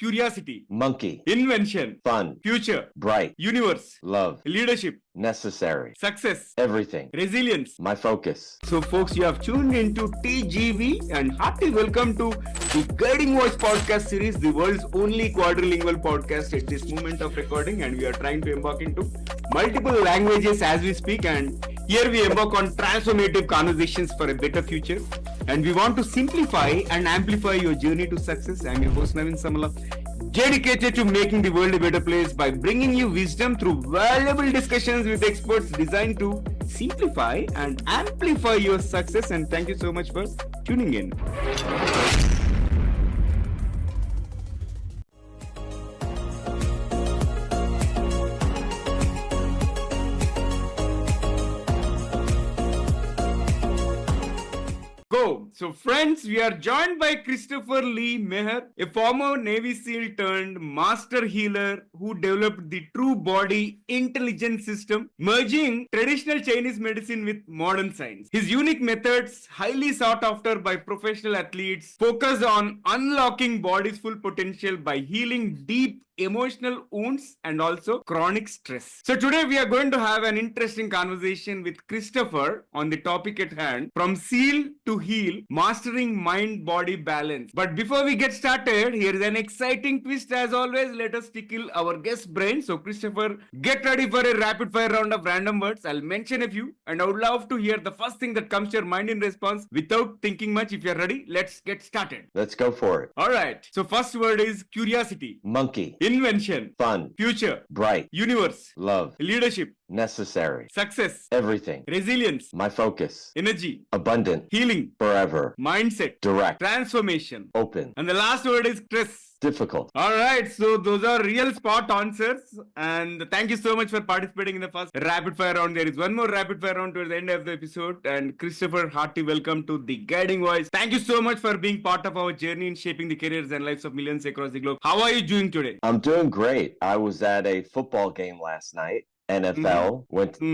curiosity, monkey, invention, fun, future, bright, universe, love, leadership, necessary, success, everything, resilience. my focus. So, folks, you have tuned into TGV and hearty welcome to the Guiding Voice podcast series, the world's only quadrilingual podcast at this moment of recording. And we are trying to embark into multiple languages as we speak. And here we embark on transformative conversations for a better future. And we want to simplify and amplify your journey to success. I'm your host, Naveen Samala, dedicated to making the world a better place by bringing you wisdom through valuable discussions with experts designed to simplify and amplify your success. And thank you so much for tuning in. So friends, we are joined by Christopher Lee Maher, a former Navy SEAL turned master healer who developed the true body intelligence system, merging traditional Chinese medicine with modern science. His unique methods, highly sought after by professional athletes, focus on unlocking body's full potential by healing deep emotional wounds and also chronic stress. So today we are going to have an interesting conversation with Christopher on the topic at hand, from SEAL to heal, mastering mind-body balance. But before we get started, here is an exciting twist. As always, let us tickle our guest brain. So Christopher, get ready for a rapid fire round of random words. I'll mention a few and I would love to hear the first thing that comes to your mind in response without thinking much. If you're ready, let's get started. Let's go for it. Alright, so first word is curiosity, Monkey, invention, fun, future, bright, universe, love, leadership, necessary, success, everything, resilience, my focus, energy, abundant, healing, forever, mindset, direct, transformation. open, And the last word is stress. difficult. All right, so those are real spot answers, and thank you so much for participating in the first rapid fire round. There is one more rapid fire round towards the end of the episode. And Christopher, hearty welcome to the Guiding Voice. Thank you so much for being part of our journey in shaping the careers and lives of millions across the globe. How are you doing today? I'm doing great. I was at a football game last night. NFL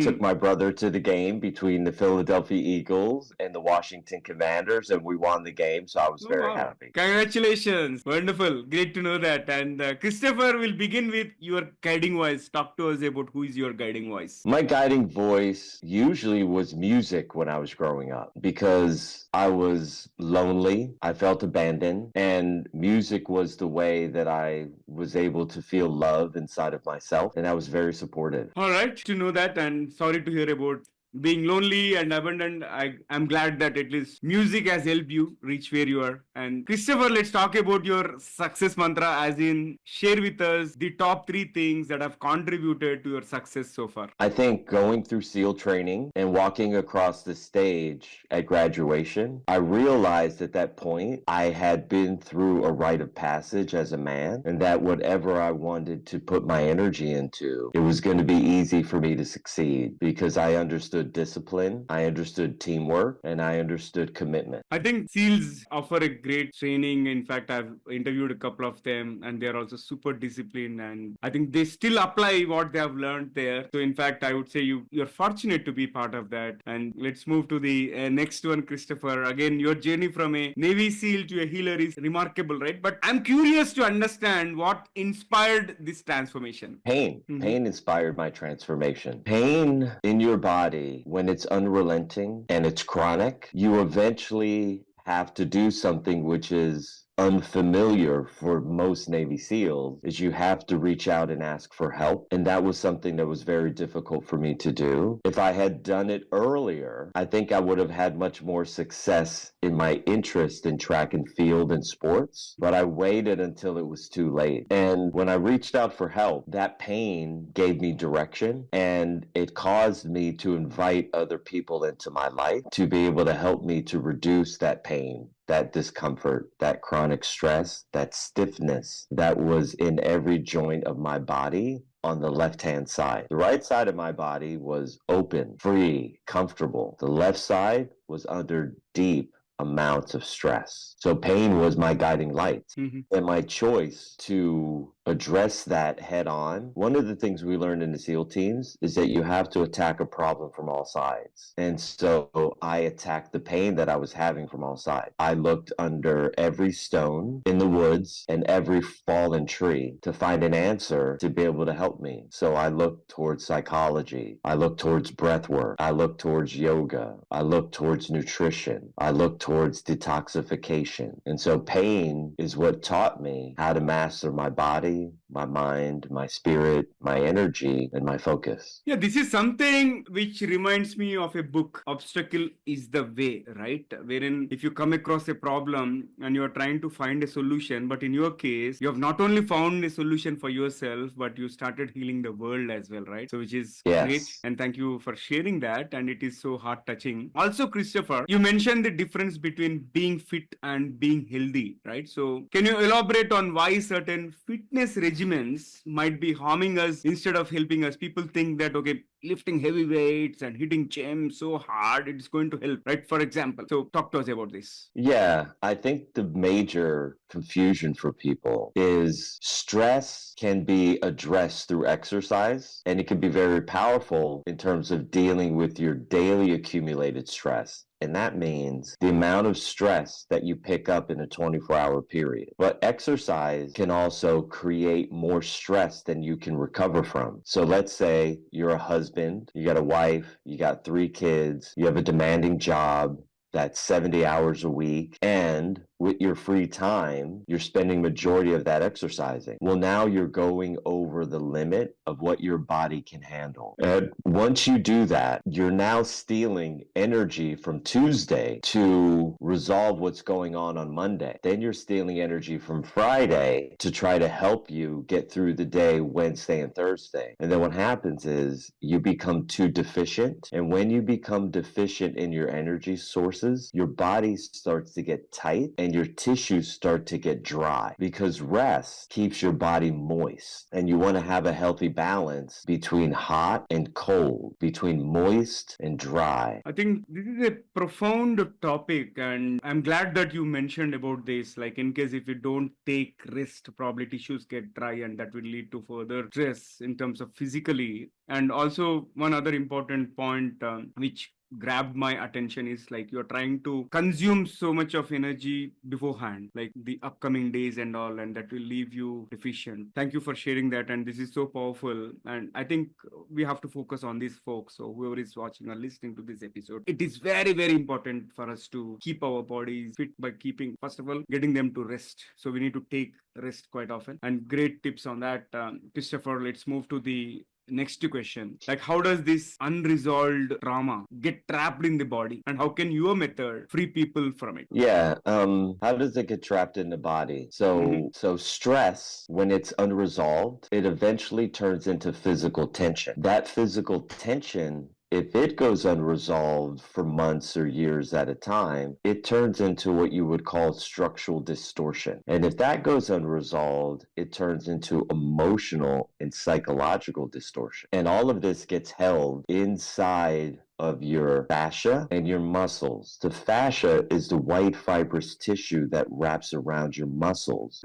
took my brother to the game between the Philadelphia Eagles and the Washington Commanders, and we won the game, so I was very happy. Congratulations. Wonderful. Great to know that. And Christopher will begin with your guiding voice. Talk to us about who is your guiding voice. My guiding voice usually was music when I was growing up because I was lonely, I felt abandoned, and music was the way that I was able to feel love inside of myself, and I was very supportive. All right, to know that, and sorry to hear about being lonely and abandoned. I'm glad that at least music has helped you reach where you are. And Christopher, let's talk about your success mantra, as in share with us the top 3 things that have contributed to your success so far. I think going through SEAL training and walking across the stage at graduation, I realized at that point I had been through a rite of passage as a man, and that whatever I wanted to put my energy into, it was going to be easy for me to succeed because I understood discipline, I understood teamwork, and I understood commitment. I think SEALs offer a great training. In fact, I've interviewed a couple of them and they're also super disciplined, and I think they still apply what they have learned there. So in fact, I would say you're fortunate to be part of that. And let's move to the next one, Christopher. Again, your journey from a Navy SEAL to a healer is remarkable, right? But I'm curious to understand what inspired this transformation. Pain. Pain inspired my transformation. Pain in your body, when it's unrelenting and it's chronic, you eventually have to do something which is unfamiliar for most Navy SEALs, is you have to reach out and ask for help. And that was something that was very difficult for me to do. If I had done it earlier, I think I would have had much more success in my interest in track and field and sports. But I waited until it was too late. And when I reached out for help, that pain gave me direction, and it caused me to invite other people into my life to be able to help me to reduce that pain, that discomfort, that chronic stress, that stiffness that was in every joint of my body on the left-hand side. The right side of my body was open, free, comfortable. The left side was under deep amounts of stress. So pain was my guiding light. Mhm. And my choice to address that head on. One of the things we learned in the SEAL teams is that you have to attack a problem from all sides. And so I attacked the pain that I was having from all sides. I looked under every stone in the woods and every fallen tree to find an answer to be able to help me. So I looked towards psychology. I looked towards breath work. I looked towards yoga. I looked towards nutrition. I looked towards detoxification. And so pain is what taught me how to master my body, my mind, my spirit, my energy, and my focus. Yeah, this is something which reminds me of a book, Obstacle is the Way, right? Wherein if you come across a problem and you are trying to find a solution, but in your case, you have not only found a solution for yourself, but you started healing the world as well, right? So, which is great. Yes. And thank you for sharing that. And it is so heart touching. Also, Christopher, you mentioned the difference between being fit and being healthy, right? So, can you elaborate on why certain fitness regimens might be harming us instead of helping us? People think that, okay, lifting heavy weights and hitting gym so hard, it's going to help, right? For example. So, talk to us about this. Yeah, I think the major confusion for people is stress can be addressed through exercise, and it can be very powerful in terms of dealing with your daily accumulated stress. And that means the amount of stress that you pick up in a 24-hour period. But exercise can also create more stress than you can recover from. So let's say you're a husband, you got a wife, you got 3 kids, you have a demanding job that's 70 hours a week, and with your free time, you're spending majority of that exercising. Well, now you're going over the limit of what your body can handle. And once you do that, you're now stealing energy from Tuesday to resolve what's going on Monday. Then you're stealing energy from Friday to try to help you get through the day Wednesday and Thursday. And then what happens is you become too deficient. And when you become deficient in your energy sources, your body starts to get tight and your tissues start to get dry, because rest keeps your body moist. And you want to have a healthy balance between hot and cold, between moist and dry. I think this is a profound topic, and I'm glad that you mentioned about this. Like, in case if you don't take rest, probably tissues get dry, and that will lead to further stress in terms of physically. And also, one other important point which grabbed my attention is like you're trying to consume so much of energy beforehand, like the upcoming days and all, and that will leave you deficient. Thank you for sharing that, and this is so powerful. And I think we have to focus on these folks. So whoever is watching or listening to this episode, it is very, very important for us to keep our bodies fit by keeping, first of all, getting them to rest. So we need to take rest quite often. And great tips on that. Christopher, let's move to the next question. Like, how does this unresolved trauma get trapped in the body, and how can your method free people from it? Yeah, how does it get trapped in the body? So stress, when it's unresolved, it eventually turns into physical tension. That physical tension, if it goes unresolved for months or years at a time, it turns into what you would call structural distortion. And if that goes unresolved, it turns into emotional and psychological distortion. And all of this gets held inside of your fascia and your muscles. The fascia is the white fibrous tissue that wraps around your muscles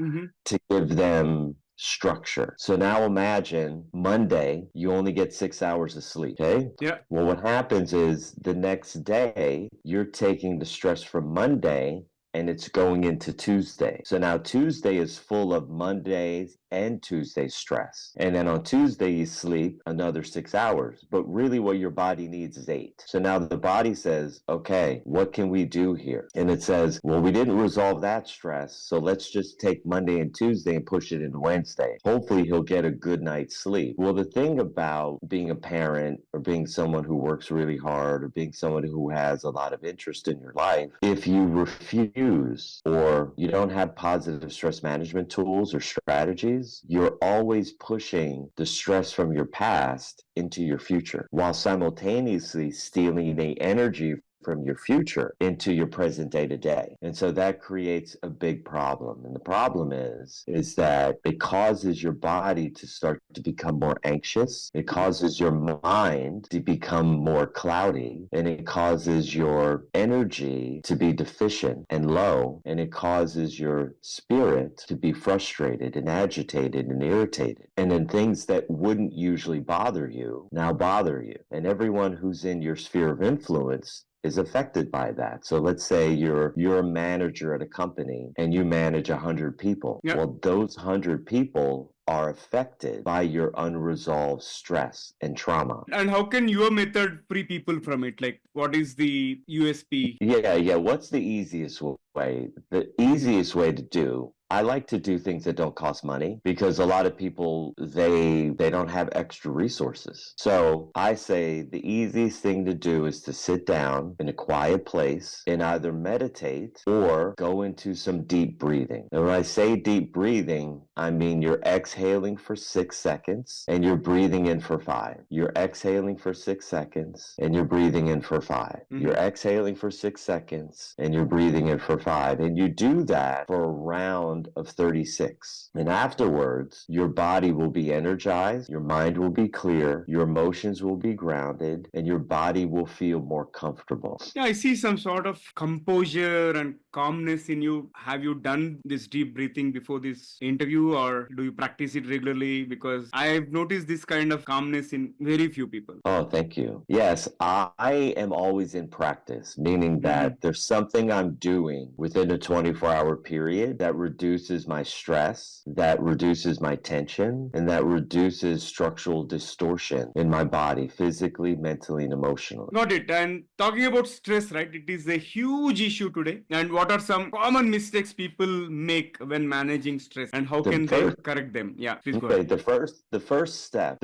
to give them structure. So now imagine Monday, you only get 6 hours of sleep. Okay. Yeah. Well, what happens is the next day, you're taking the stress from Monday and it's going into Tuesday. So now Tuesday is full of Mondays and Tuesday stress. And then on Tuesday, you sleep another 6 hours. But really what your body needs is 8. So now the body says, okay, what can we do here? And it says, well, we didn't resolve that stress. So let's just take Monday and Tuesday and push it into Wednesday. Hopefully he'll get a good night's sleep. Well, the thing about being a parent or being someone who works really hard or being someone who has a lot of interest in your life, if you refuse or you don't have positive stress management tools or strategies, you're always pushing the stress from your past into your future while simultaneously stealing the energy from your future into your present day to day. And so that creates a big problem. And the problem is that it causes your body to start to become more anxious. It causes your mind to become more cloudy, and it causes your energy to be deficient and low, and it causes your spirit to be frustrated and agitated and irritated. And then things that wouldn't usually bother you now bother you. And everyone who's in your sphere of influence is affected by that. So let's say you're a manager at a company and you manage 100 people. Yeah. Well, those 100 people are affected by your unresolved stress and trauma. And how can your method free people from it? Like, what is the USP? Yeah. What's the easiest way? The easiest way to do, I like to do things that don't cost money, because a lot of people, they don't have extra resources. So I say the easiest thing to do is to sit down in a quiet place and either meditate or go into some deep breathing. And when I say deep breathing, I mean you're exhaling for 6 seconds and you're breathing in for 5. You're exhaling for 6 seconds and you're breathing in for 5. Mm-hmm. You're exhaling for 6 seconds and you're breathing in for 5. And you do that for a round of 36. And afterwards, your body will be energized, your mind will be clear, your emotions will be grounded, and your body will feel more comfortable. Yeah, I see some sort of composure and calmness in you. Have you done this deep breathing before this interview, or do you practice it regularly? Because I've noticed this kind of calmness in very few people. Oh, thank you. Yes, I am always in practice, meaning that there's something I'm doing within a 24-hour period that reduces my stress, that reduces my tension, and that reduces structural distortion in my body, physically, mentally, and emotionally. Got it. And talking about stress, right? It is a huge issue today. And what are some common mistakes people make when managing stress, and how can they correct them? Yeah, please go ahead. The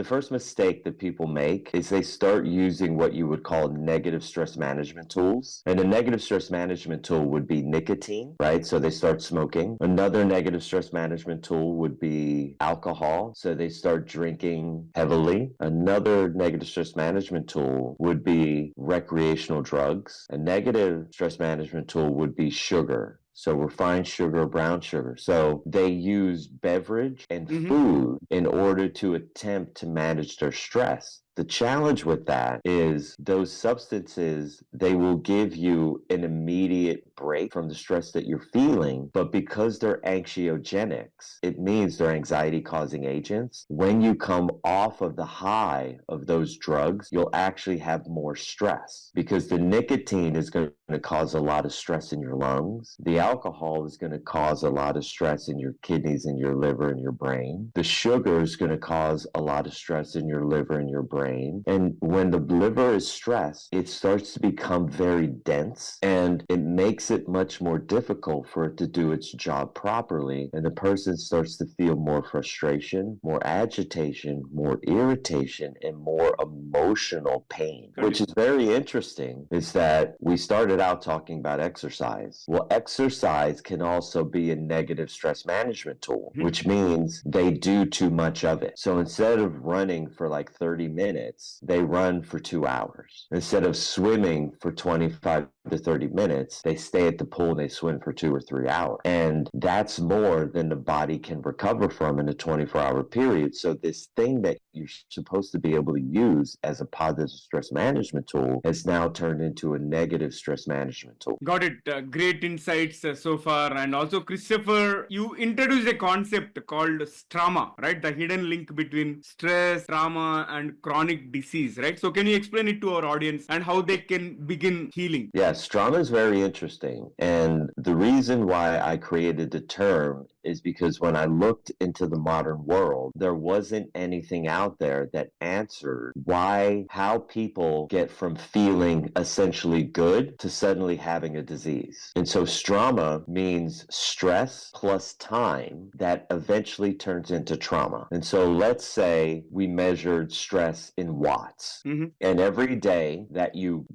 first mistake that people make is they start using what you would call negative stress management tools. And a negative stress management tool would be nicotine, right? So they start smoking. Another negative stress management tool would be alcohol. So they start drinking heavily. Another negative stress management tool would be recreational drugs. A negative stress management tool would be sugar. So refined sugar, brown sugar. So they use beverage and food in order to attempt to manage their stress. The challenge with that is those substances, they will give you an immediate break from the stress that you're feeling, but because they're anxiogenics, it means they're anxiety-causing agents. When you come off of the high of those drugs, you'll actually have more stress, because the nicotine is going to cause a lot of stress in your lungs. The alcohol is going to cause a lot of stress in your kidneys and your liver and your brain. The sugar is going to cause a lot of stress in your liver and your brain. And when the liver is stressed, it starts to become very dense, and it makes it much more difficult for it to do its job properly. And the person starts to feel more frustration, more agitation, more irritation, and more emotional pain. Which is very interesting, is that we started out talking about exercise. Well, exercise can also be a negative stress management tool, which means they do too much of it. So instead of running for like 30 minutes, they run for 2 hours. Instead of swimming for 25 to 30 minutes, they stay at the pool and they swim for 2 or 3 hours. And that's more than the body can recover from in a 24-hour period. So this thing that you're supposed to be able to use as a positive stress management tool has now turned into a negative stress management tool. Got it. Great insights so far. And also, Christopher, you introduced a concept called Strauma, right? The hidden link between stress, trauma, and chronic disease, right? So can you explain it to our audience and how they can begin healing? Yes, Strauma is very interesting. And the reason why I created the term is because when I looked into the modern world, there wasn't anything out there that answered how people get from feeling essentially good to suddenly having a disease. And so Strauma means stress plus time that eventually turns into trauma. And so let's say we measured stress in watts. And every day that you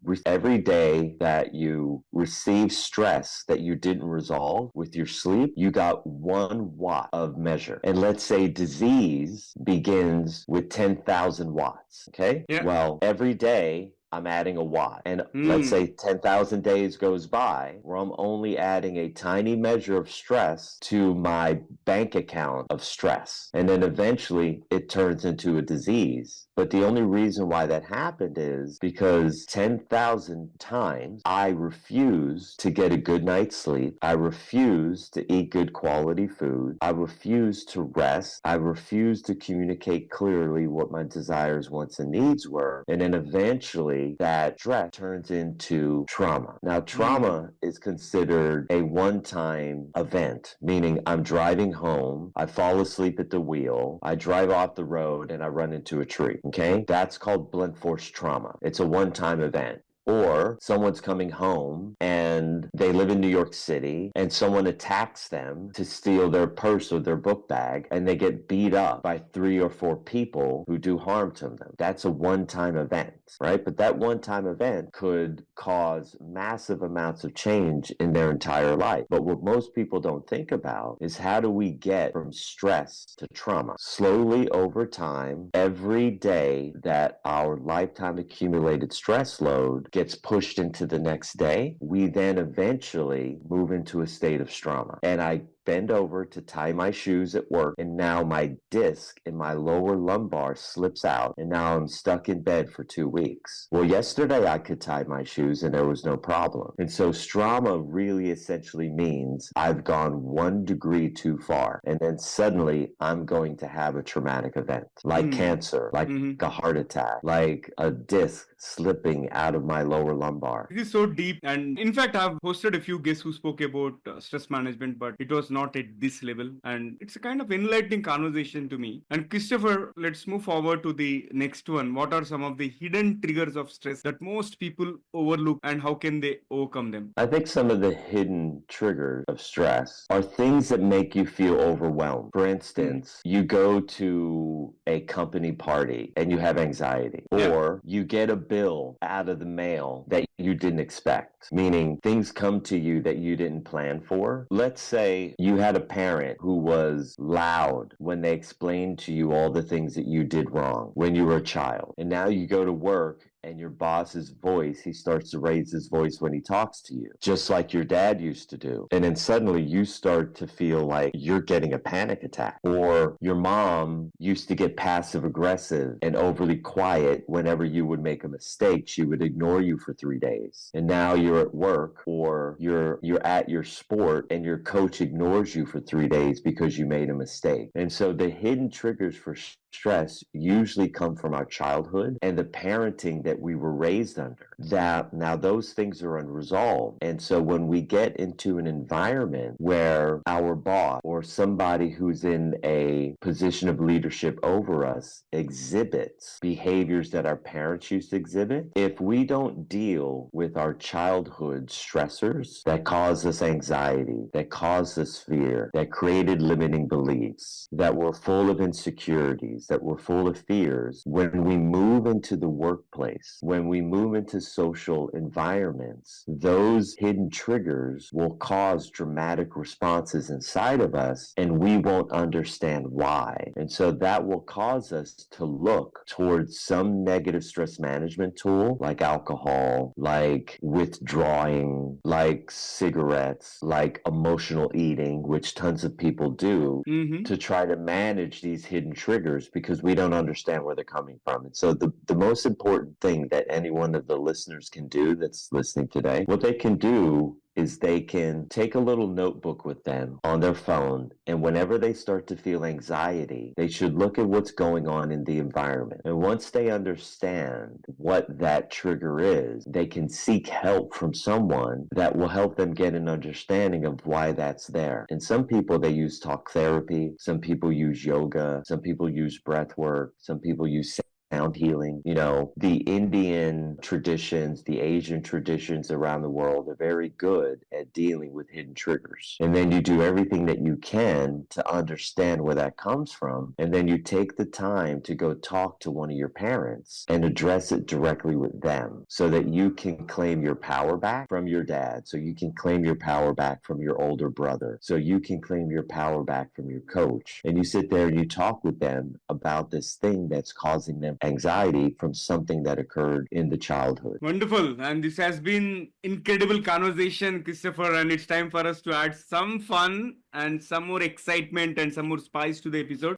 receive stress that you didn't resolve with your sleep, you got 1 watt of measure. And let's say disease begins with 10,000 watts. Okay? Yeah. Well, every day I'm adding a Y. And let's Hmm. say 10,000 days goes by where I'm only adding a tiny measure of stress to my bank account of stress. And then eventually it turns into a disease. But the only reason why that happened is because 10,000 times I refuse to get a good night's sleep. I refuse to eat good quality food. I refuse to rest. I refuse to communicate clearly what my desires, wants, and needs were. And then eventually that stress turns into trauma. Now, Hmm. trauma is considered a one-time event, meaning I'm driving home, I fall asleep at the wheel, I drive off the road, and I run into a tree. Okay? That's called blunt force trauma. It's a one-time event. Or someone's coming home and they live in New York City and someone attacks them to steal their purse or their book bag and they get beat up by 3 or 4 people who do harm to them. That's a one-time event, right? But that one-time event could cause massive amounts of change in their entire life. But what most people don't think about is how do we get from stress to trauma? Slowly over time, every day that our lifetime accumulated stress load gets pushed into the next day, we then eventually move into a state of trauma. And I bend over to tie my shoes at work, and now my disc in my lower lumbar slips out, and now I'm stuck in bed for 2 weeks. Well, yesterday I could tie my shoes and there was no problem. And so Strauma really essentially means I've gone 1 degree too far, and then suddenly I'm going to have a traumatic event, like Hmm. cancer, like Hmm. a heart attack, like a disc slipping out of my lower lumbar. It is so deep, and in fact, I've hosted a few guests who spoke about stress management, but it was not at this level. And it's a kind of enlightening conversation to me. And Christopher, let's move forward to the next one. What are some of the hidden triggers of stress that most people overlook, and how can they overcome them? I think some of the hidden triggers of stress are things that make you feel overwhelmed. For Hmm. instance, you go to a company party and you have anxiety, Yeah. or you get a bill out of the mail that you didn't expect, meaning things come to you that you didn't plan for. Let's say you had a parent who was loud when they explained to you all the things that you did wrong when you were a child, and now you go to work and your boss's voice, he starts to raise his voice when he talks to you, just like your dad used to do. And then suddenly you start to feel like you're getting a panic attack. Or your mom used to get passive aggressive and overly quiet whenever you would make a mistake. She would ignore you for 3 days. And now you're at work or you're at your sport and your coach ignores you for 3 days because you made a mistake. And so the hidden triggers for stress usually come from our childhood and the parenting that we were raised under. That now those things are unresolved. And so when we get into an environment where our boss or somebody who's in a position of leadership over us exhibits behaviors that our parents used to exhibit, if we don't deal with our childhood stressors that cause us anxiety, that cause us fear, that created limiting beliefs, that were full of insecurities, that were full of fears, when we move into the workplace, when we move into social environments, those hidden triggers will cause dramatic responses inside of us, and we won't understand why. And so that will cause us to look towards some negative stress management tool like alcohol, like withdrawing, like cigarettes, like emotional eating, which tons of people do, Mm-hmm. to try to manage these hidden triggers because we don't understand where they're coming from. And so the most important thing that any one of the listeners can do that's listening today, what they can do is they can take a little notebook with them on their phone, and whenever they start to feel anxiety, they should look at what's going on in the environment. And once they understand what that trigger is, they can seek help from someone that will help them get an understanding of why that's there. And some people, they use talk therapy, some people use yoga, some people use breath work, some people use sound healing. You know, the Indian traditions, the Asian traditions around the world are very good at dealing with hidden triggers. And then you do everything that you can to understand where that comes from. And then you take the time to go talk to one of your parents and address it directly with them so that you can claim your power back from your dad. So you can claim your power back from your older brother. So you can claim your power back from your coach. And you sit there and you talk with them about this thing that's causing them anxiety from something that occurred in the childhood. Wonderful. And this has been incredible conversation, Christopher. And it's time for us to add some fun and some more excitement and some more spice to the episode.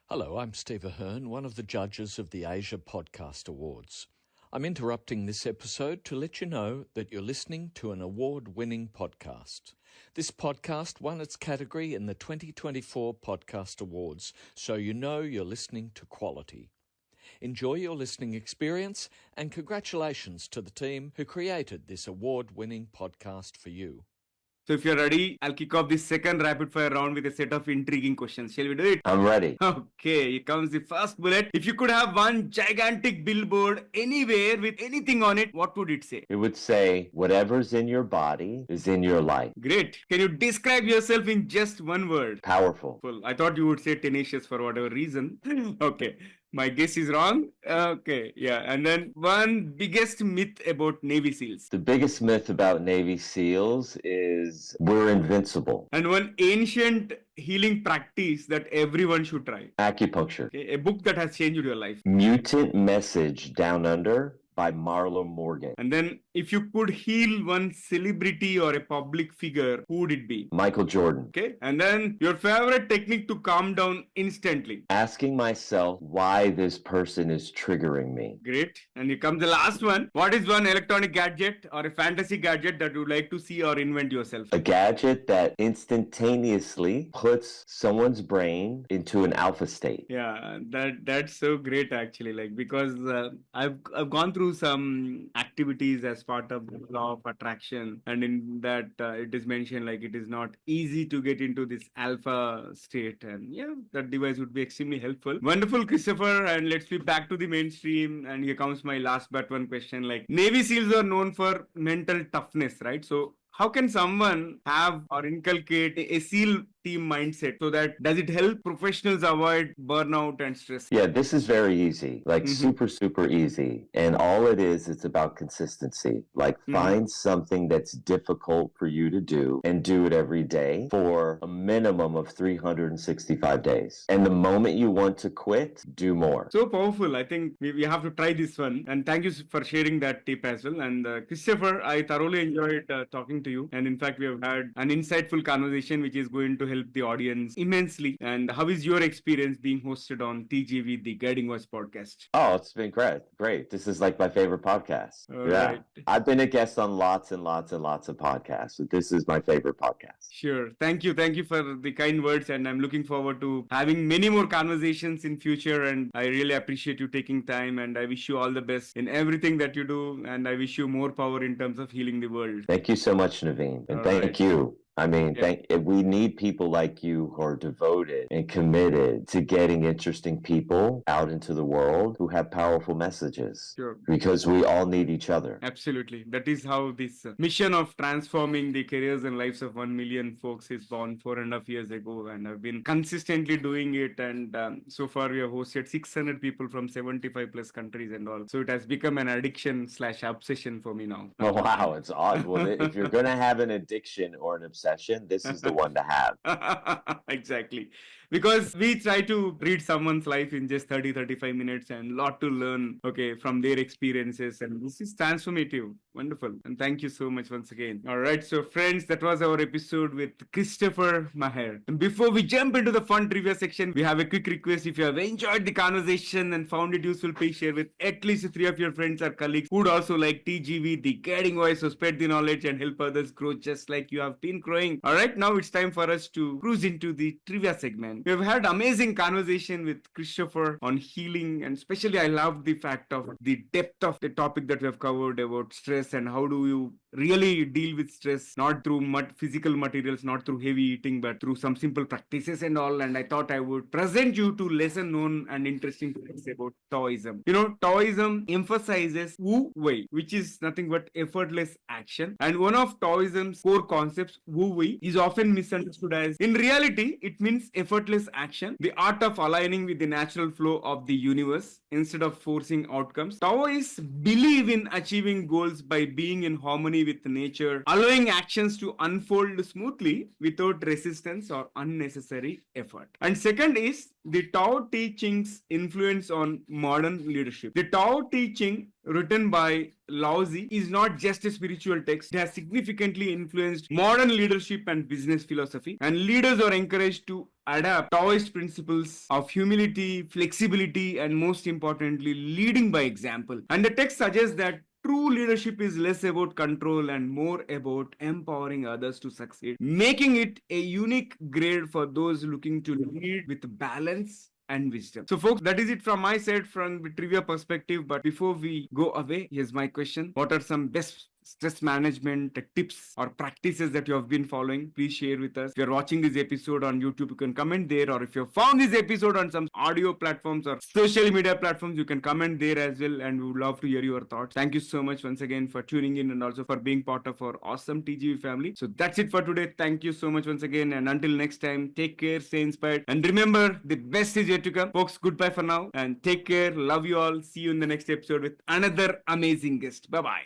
Hello, I'm Steve Ahern, one of the judges of the Asia Podcast Awards. I'm interrupting this episode to let you know that you're listening to an award-winning podcast. This podcast won its category in the 2024 Podcast Awards, so you know you're listening to quality. Enjoy your listening experience, and congratulations to the team who created this award-winning podcast for you. So if you're ready, I'll kick off this second rapid fire round with a set of intriguing questions. Shall we do it? I'm ready. Okay, here comes the first bullet. If you could have one gigantic billboard anywhere with anything on it, what would it say? It would say, whatever's in your body is in your life. Great. Can you describe yourself in just one word? Powerful. Well, I thought you would say tenacious for whatever reason. Okay. My guess is wrong. Okay, yeah. And then one biggest myth about Navy SEALs. The biggest myth about Navy SEALs is we're invincible. And one ancient healing practice that everyone should try. Acupuncture. Okay, a book that has changed your life. Mutant Message Down Under by Marlo Morgan. And then if you could heal one celebrity or a public figure, who would it be? Michael Jordan. Okay. And then your favorite technique to calm down instantly. Asking myself why this person is triggering me. Great. And here comes the last one. What is one electronic gadget or a fantasy gadget that you would like to see or invent yourself? A gadget that instantaneously puts someone's brain into an alpha state. Yeah, that's so great actually. Like because I've gone through some activities as part of the law of attraction, and in that it is mentioned like it is not easy to get into this alpha state, and yeah, that device would be extremely helpful. Wonderful, Christopher. And let's flip back to the mainstream. And here comes my last but one question. Like Navy SEALs are known for mental toughness, right? So how can someone have or inculcate a SEAL team mindset so that does it help professionals avoid burnout and stress? Yeah, this is very easy, like super easy. And all it is, it's about consistency. Like find something that's difficult for you to do and do it every day for a minimum of 365 days. And the moment you want to quit, do more. So powerful. I think we have to try this one. And thank you for sharing that tip as well. And Christopher, I thoroughly enjoyed talking to you. And in fact, we have had an insightful conversation which is going to help the audience immensely. And how is your experience being hosted on TGV, the Guiding Voice podcast? Oh, it's been great. This is like my favorite podcast. All yeah. right. I've been a guest on lots and lots of podcasts. So this is my favorite podcast. Sure. Thank you for the kind words. And I'm looking forward to having many more conversations in future. And I really appreciate you taking time. And I wish you all the best in everything that you do. And I wish you more power in terms of healing the world. Thank you so much, Naveen. And All thank right. you. I mean, we need people like you who are devoted and committed to getting interesting people out into the world who have powerful messages. Sure. Because we all need each other. Absolutely. That is how this mission of transforming the careers and lives of 1 million folks is born 4.5 years ago. And I've been consistently doing it. And so far we have hosted 600 people from 75 plus countries and all. So it has become an addiction/obsession for me now. Oh, wow. It's odd. Well, if you're going to have an addiction or an obsession, this is the one to have. Exactly. Because we try to read someone's life in just 30-35 minutes and lot to learn, from their experiences. And this is transformative. Wonderful. And thank you so much once again. All right. So friends, that was our episode with Christopher Maher. And before we jump into the fun trivia section, we have a quick request. If you have enjoyed the conversation and found it useful, please share with at least 3 of your friends or colleagues who would also like TGV, the Guiding Voice, so spread the knowledge and help others grow just like you have been growing. All right. Now it's time for us to cruise into the trivia segment. We have had amazing conversation with Christopher on healing, and especially I love the fact of the depth of the topic that we have covered about stress and how do you really deal with stress, not through physical materials, not through heavy eating, but through some simple practices and all. And I thought I would present you to lesser known and interesting facts about Taoism. Taoism emphasizes Wu Wei, which is nothing but effortless action. And one of Taoism's core concepts, Wu Wui is often misunderstood as. In reality, it means effortless action, the art of aligning with the natural flow of the universe instead of forcing outcomes. Taoists believe in achieving goals by being in harmony with nature, allowing actions to unfold smoothly without resistance or unnecessary effort. And second is the Tao teachings influence on modern leadership. The Tao teaching written by Lao Tzu is not just a spiritual text. It has significantly influenced modern leadership and business philosophy. And leaders are encouraged to adapt Taoist principles of humility, flexibility, and most importantly, leading by example. And the text suggests that true leadership is less about control and more about empowering others to succeed, making it a unique grade for those looking to lead with balance and wisdom. So, folks, that is it from my side from the trivia perspective. But before we go away, here's my question: what are some best stress management tips or practices that you have been following? Please share with us. If you're watching this episode on YouTube, you can comment there, or if you found this episode on some audio platforms or social media platforms, you can comment there as well, and we would love to hear your thoughts. Thank you so much once again for tuning in and also for being part of our awesome TGV family. So that's it for today. Thank you so much once again, and until next time, take care, stay inspired, and remember, the best is yet to come. Folks, goodbye for now, and take care. Love you all. See you in the next episode with another amazing guest. Bye bye.